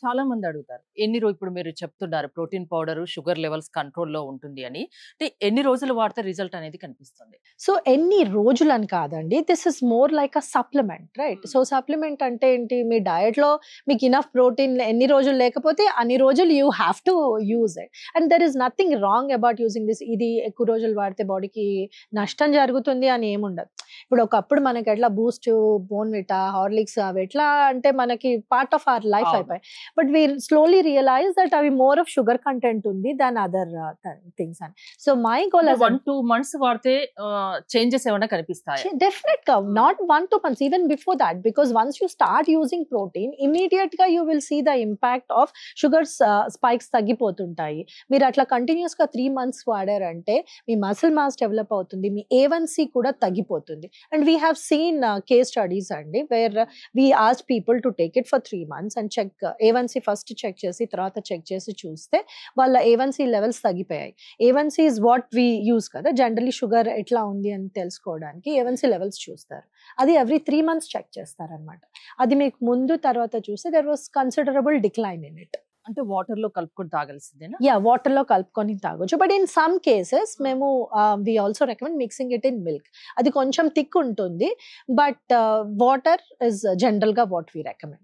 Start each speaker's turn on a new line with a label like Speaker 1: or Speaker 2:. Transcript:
Speaker 1: చాలా మంది అడుగుతారు. ఇప్పుడు మీరు చెప్తున్నారు ప్రోటీన్ పౌడర్ షుగర్ లెవెల్స్ కంట్రోల్‌లో ఉంటుంది అని. అంటే ఎన్ని రోజులు వాడితే రిజల్ట్ అనేది కనిపిస్తుంది?
Speaker 2: సో ఎన్ని రోజులని కాదండి. This is more like a supplement right. So supplement అంటే ఏంటి, మీ డయట్‌లో మీకు ఇనఫ్ ప్రోటీన్ ఎన్ని రోజులు లేకపోతే అన్ని రోజులు you have to use it. And there is nothing wrong about using this. ఇది ఎక్కువ రోజులు వాడితే బాడీకి నష్టం జరుగుతుంది అని ఏముండదు. ఇప్పుడు ఒకప్పుడు మనకి ఎట్లా బూస్ట్, బోర్న్‌విటా, హార్లిక్స్ అవి ఎట్లా అంటే మనకి పార్ట్ ఆఫ్ అవర్ లైఫ్ అయిపోయాయి. But we slowly realise that అవి మోర్ ఆఫ్ షుగర్ కంటెంట్ ఉంది దాన్ అదర్ థింగ్స్ అని. సో మై గోల్
Speaker 1: 1-2 మంత్స్ వాడితే చేంజెస్ ఏమైనా కనిపిస్తాయా?
Speaker 2: Definite not 1-2 months, even before that, because once you start using protein, immediate గా you will see the impact of sugars spikes తగ్గిపోతుంటాయి. మీరు అట్లా continuous గా 3 months వాడారంటే మీ మసిల్ మాస్ డెవలప్ అవుతుంది, మీ A1C కూడా తగ్గిపోతుంది. And we have seen case studies అండి where we ask people to take it for 3 months and check A1C first check చేసి తర్వాత చెక్ చేసి చూస్తే వాళ్ళ A1C లెవెల్స్ తగ్గిపోయాయి. A1C is what we use కదా, జనరలీ షుగర్ ఎట్లా ఉంది అని తెలుసుకోవడానికి A1C లెవెల్స్ చూస్తారు. అది ఎవ్రీ 3 months చెక్ చేస్తారనమాట. అది మీకు ముందు తర్వాత చూస్తే there was considerable decline in it.
Speaker 1: అంటే వాటర్ లో కలుపుకొని తాగాల్సిందేనా?
Speaker 2: యా, వాటర్ లో కలుపుకొని తాగొచ్చు. బట్ ఇన్ సమ్ కేసెస్ మేము we also recommend mixing it in milk. అది కొంచెం థిక్ ఉంటుంది, బట్ వాటర్ ఇస్ జనరల్ గా వాట్ వి రికమెండ్.